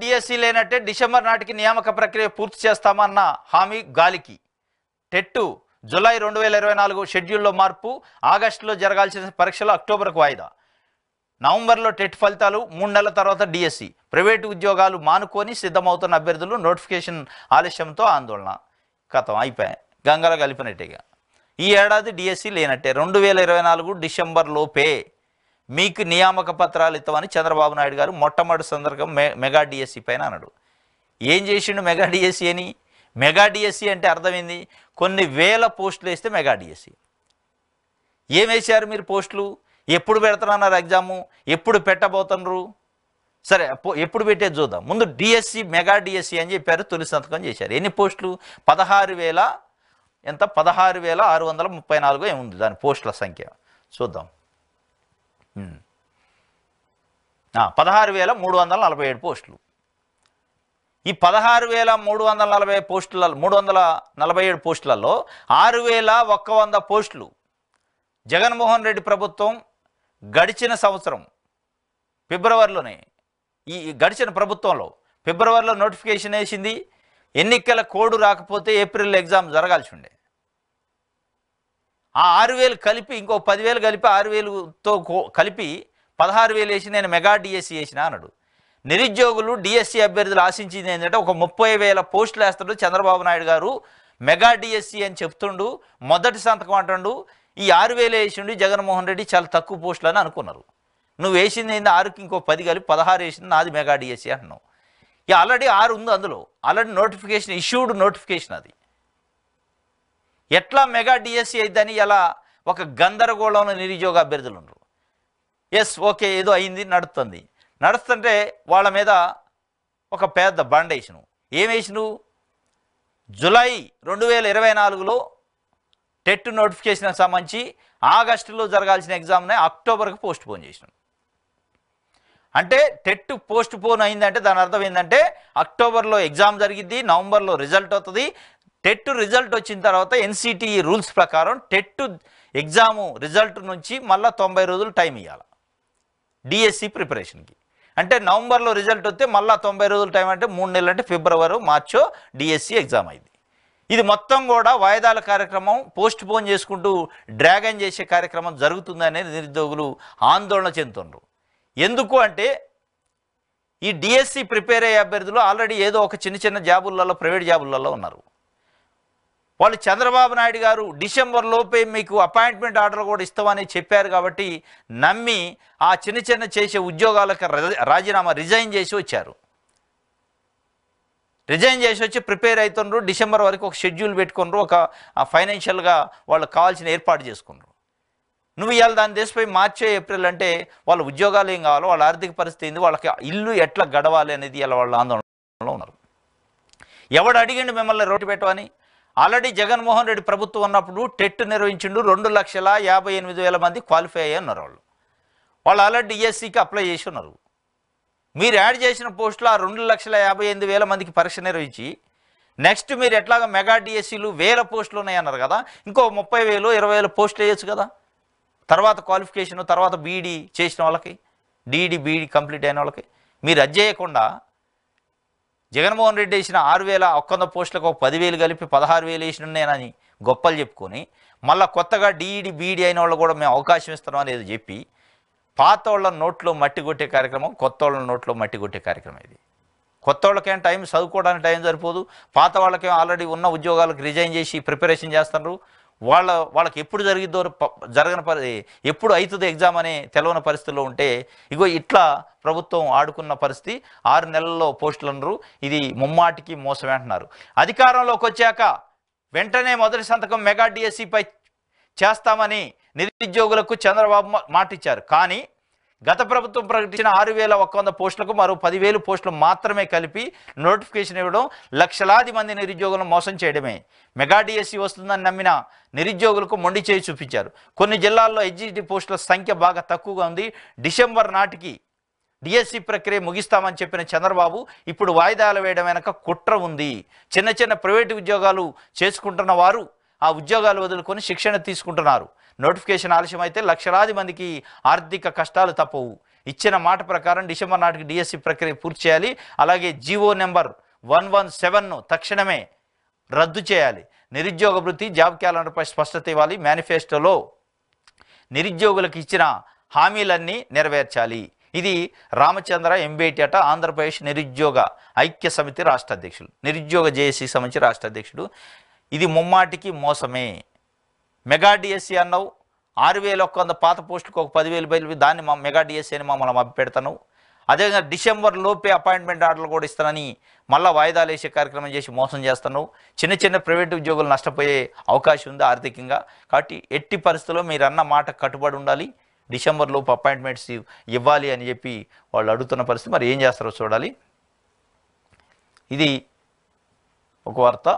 DSC లేనట్టే December నాటికి నియామక ప్రక్రియ పూర్తి చేస్తామన్న హామీ గాలికి. టెట్ జూలై 2024 షెడ్యూల్లో మార్పు, ఆగస్టులో జరగాల్సిన పరీక్షలు అక్టోబర్కు వాయిదా. నవంబర్లో టెట్ ఫలితాలు, 3 నెలల తర్వాత డిఎస్సి. ప్రైవేటు ఉద్యోగాలు మానుకొని సిద్ధమవుతున్న అభ్యర్థులు నోటిఫికేషన్ ఆలస్యంతో ఆందోళన. కథం అయిపోయాయి, గంగలో కలిపినట్టేగా. ఈ ఏడాది డిఎస్సి లేనట్టే. 2024 డిసెంబర్ లోపే మీకు నియామక పత్రాలు ఇస్తామని చంద్రబాబు నాయుడు గారు మొట్టమొదటి సందర్భం మెగా డిఎస్సి పైన అన్నాడు. ఏం చేసిండు మెగా డిఎస్సి అని? మెగా డిఎస్సి అంటే అర్థమైంది, కొన్ని వేల పోస్టులు వేస్తే మెగా డిఎస్సి. ఏం వేశారు మీరు పోస్టులు? ఎప్పుడు పెడతారన్నారు ఎగ్జాము? ఎప్పుడు పెట్టబోతున్నారు? సరే, ఎప్పుడు పెట్టేది చూద్దాం. ముందు డిఎస్సి మెగా డిఎస్సి అని చెప్పారు, తొలి సంతకం చేశారు. ఎన్ని పోస్టులు? 16,634 ఏముంది దాని పోస్టుల సంఖ్య చూద్దాం. 16,347 పోస్టులు. ఈ 16,347 పోస్టులలో 6,100 పోస్టులు జగన్మోహన్ రెడ్డి ప్రభుత్వం గడిచిన సంవత్సరం ఫిబ్రవరిలోనే, ఈ గడిచిన ప్రభుత్వంలో ఫిబ్రవరిలో నోటిఫికేషన్ వేసింది. ఎన్నికల కోడ్ రాకపోతే ఏప్రిల్ ఎగ్జామ్ జరగాల్సి ఉండే. ఆ 6,000 కలిపి ఇంకో 10,000 కలిపి 6,000తో కలిపి 16,000 వేసి నేను మెగా డిఎస్సి వేసిన అన్నాడు. నిరుద్యోగులు డిఎస్సి అభ్యర్థులు ఆశించింది ఏంటంటే ఒక 30,000 పోస్టులు వేస్తాడు చంద్రబాబు నాయుడు గారు, మెగా డిఎస్సి అని చెప్తుండు, మొదటి సంతకం అంటుండు. ఈ 6,000 వేసిండు జగన్మోహన్ రెడ్డి, చాలా తక్కువ పోస్టులు అని అనుకున్నారు. నువ్వు వేసింది ఏంది? 6కి ఇంకో 10 కలిపి 16 వేసింది, నాది మెగా డిఎస్సి అంటున్నావు. ఇక ఆల్రెడీ 6 ఉంది అందులో, ఆల్రెడీ నోటిఫికేషన్ ఇష్యూడ్ నోటిఫికేషన్ అది. ఎట్లా మెగా డిఎస్సి అయిద్దని ఎలా ఒక గందరగోళంలో నిరుద్యోగ అభ్యర్థులు ఉన్నారు. ఎస్, ఓకే, ఏదో అయింది, నడుస్తుంటే వాళ్ళ మీద ఒక పెద్ద బండేసిను. ఏమేసిను? జూలై 2024లో టెట్ నోటిఫికేషన్ సంబంధించి ఆగస్టులో జరగాల్సిన ఎగ్జామ్ని అక్టోబర్కి పోస్ట్ పోన్ చేసినాం. అంటే టెట్ పోస్ట్ పోన్ అయిందంటే దాని అర్థం ఏంటంటే అక్టోబర్లో ఎగ్జామ్ జరిగిద్ది, నవంబర్లో రిజల్ట్ అవుతుంది. టెట్ రిజల్ట్ వచ్చిన తర్వాత ఎన్సిటిఈ రూల్స్ ప్రకారం టెట్ ఎగ్జాము రిజల్ట్ నుంచి మళ్ళీ 90 రోజులు టైం ఇవ్వాలి డిఎస్సి ప్రిపరేషన్కి. అంటే నవంబర్లో రిజల్ట్ వస్తే మళ్ళీ 90 రోజులు టైం, అంటే 3 నెలలు, అంటే ఫిబ్రవరి మార్చో డిఎస్సి ఎగ్జామ్ అయింది. ఇది మొత్తం కూడా వాయిదాల కార్యక్రమం, పోస్ట్ పోన్ చేసుకుంటూ డ్రాగన్ చేసే కార్యక్రమం జరుగుతుందనేది నిరుద్యోగులు ఆందోళన చెందుతున్నారు. ఎందుకు అంటే ఈ డిఎస్సి ప్రిపేర్ అయ్యే అభ్యర్థులు ఆల్రెడీ ఏదో ఒక చిన్న జాబులలో, ప్రైవేట్ జాబులలో ఉన్నారు. వాళ్ళు చంద్రబాబు నాయుడు గారు డిసెంబర్ లోపే మీకు అపాయింట్మెంట్ ఆర్డర్ కూడా ఇస్తామని చెప్పారు కాబట్టి నమ్మి ఆ చిన్న చేసే ఉద్యోగాలకు రిజైన్ చేసి వచ్చారు. రిజైన్ చేసి వచ్చి ప్రిపేర్ అవుతున్నారు. డిసెంబర్ వరకు ఒక షెడ్యూల్ పెట్టుకున్నారు, ఒక ఫైనాన్షియల్గా వాళ్ళకి కావాల్సిన ఏర్పాటు చేసుకున్నారు. నువ్వు ఇవాళ దాన్ని దేశపై మార్చే ఏప్రిల్ అంటే వాళ్ళ ఉద్యోగాలు ఏం కావాలో, వాళ్ళ ఆర్థిక పరిస్థితి ఏంది, వాళ్ళకి ఇల్లు ఎట్లా గడవాలి అనేది ఇలా వాళ్ళ ఆందోళనలో ఉన్నారు. ఎవడు అడిగిండు మిమ్మల్ని రోడ్డు పెట్టమని? ఆల్రెడీ జగన్మోహన్ రెడ్డి ప్రభుత్వం ఉన్నప్పుడు టెట్ నిర్వహించిండు, 2,58,000 మంది క్వాలిఫై అయ్యి ఉన్నారు. వాళ్ళు ఆల్రెడీ డిఎస్సికి అప్లై చేసి ఉన్నారు. మీరు యాడ్ చేసిన పోస్టులు ఆ 2,58,000 మందికి పరీక్ష నిర్వహించి నెక్స్ట్ మీరు ఎట్లాగా మెగా డిఎస్సీలు 1000 పోస్టులు ఉన్నాయన్నారు కదా, ఇంకో 30,000 20,000 పోస్టులు వేయచ్చు కదా. తర్వాత క్వాలిఫికేషన్, తర్వాత బీఈడి చేసిన వాళ్ళకి, డిఈడి బీఈడి కంప్లీట్ అయిన వాళ్ళకి మీరు అది చేయకుండా జగన్మోహన్ రెడ్డి వేసిన 6,100 పోస్టులకు ఒక 10,000 కలిపి 16,000 వేసిన ఉన్నాయని గొప్పలు చెప్పుకొని మళ్ళీ కొత్తగా డిఈడి బీఈడి అయిన వాళ్ళు కూడా మేము అవకాశం ఇస్తున్నాం అనేది చెప్పి పాత వాళ్ళ నోట్లో మట్టి కొట్టే కార్యక్రమం, కొత్త వాళ్ళ నోట్లో మట్టి కొట్టే కార్యక్రమం ఇది. కొత్త వాళ్ళకేం టైం చదువుకోవడానికి టైం సరిపోదు, పాత వాళ్ళకేం ఆల్రెడీ ఉన్న ఉద్యోగాలకు రిజైన్ చేసి ప్రిపరేషన్ చేస్తున్నారు. వాళ్ళకి ఎప్పుడు జరిగిద్దో ఎప్పుడు అవుతుందో ఎగ్జామ్ అనే తెలవని పరిస్థితుల్లో ఉంటే ఇగో ఇట్లా ప్రభుత్వం ఆడుకున్న పరిస్థితి. 6 నెలల్లో పోస్టులు అన్నారు. ఇది ముమ్మాటికి మోసమే అంటున్నారు. అధికారంలోకి వచ్చాక వెంటనే మొదటి సంతకం మెగా డిఎస్సిపై చేస్తామని నిరుద్యోగులకు చంద్రబాబు మాట ఇచ్చారు. కానీ గత ప్రభుత్వం ప్రకటించిన 6,100 పోస్టులకు మరో 10,000 పోస్టులు మాత్రమే కలిపి నోటిఫికేషన్ ఇవ్వడం లక్షలాది మంది నిరుద్యోగులను మోసం చేయడమే. మెగా డిఎస్సి వస్తుందని నమ్మిన నిరుద్యోగులకు మొండి చేయి చూపించారు. కొన్ని జిల్లాల్లో హెచ్జిటి పోస్టుల సంఖ్య బాగా తక్కువగా ఉంది. డిసెంబర్ నాటికి డిఎస్సి ప్రక్రియ ముగిస్తామని చెప్పిన చంద్రబాబు ఇప్పుడు వాయిదాలు వేయడం వెనక కుట్ర ఉంది. చిన్న ప్రైవేటు ఉద్యోగాలు చేసుకుంటున్న వారు ఆ ఉద్యోగాలు వదులుకొని శిక్షణ తీసుకుంటున్నారు. నోటిఫికేషన్ ఆలస్యం అయితే లక్షలాది మందికి ఆర్థిక కష్టాలు తప్పవు. ఇచ్చిన మాట ప్రకారం డిసెంబర్ నాటికి డిఎస్సి ప్రక్రియ పూర్తి చేయాలి. అలాగే జీవో నెంబర్ 117ను తక్షణమే రద్దు చేయాలి. నిరుద్యోగ వృత్తి జాబ్ క్యాలెండర్పై స్పష్టత ఇవ్వాలి. మేనిఫెస్టోలో నిరుద్యోగులకు ఇచ్చిన హామీలన్నీ నెరవేర్చాలి. ఇది రామచంద్ర ఎంబేటిట ఆంధ్రప్రదేశ్ నిరుద్యోగ ఐక్య సమితి రాష్ట్ర అధ్యక్షులు, నిరుద్యోగ జేఏసీ సంబంధించి రాష్ట్ర అధ్యక్షుడు. ఇది ముమ్మాటికి మోసమే. మెగా డిఎస్సి అన్నావు, 6,100 పాత పోస్టులకు ఒక 10,000 బయలు, దాన్ని మా మెగా డిఎస్సి అని మమ్మల్ని మభ్యపెడతాను. అదేవిధంగా డిసెంబర్ లోపే అపాయింట్మెంట్ ఆర్డర్లు కూడా ఇస్తానని మళ్ళీ వాయిదాలు వేసే కార్యక్రమం చేసి మోసం చేస్తున్నావు. చిన్న చిన్న ప్రైవేట్ ఉద్యోగులు నష్టపోయే అవకాశం ఉంది ఆర్థికంగా. కాబట్టి ఎట్టి పరిస్థితుల్లో మీరు అన్న మాట కట్టుబడి ఉండాలి. డిసెంబర్ లోపు అపాయింట్మెంట్స్ ఇవ్వాలి అని చెప్పి వాళ్ళు అడుగుతున్న పరిస్థితి. మరి ఏం చేస్తారో చూడాలి. ఇది ఒక వార్త.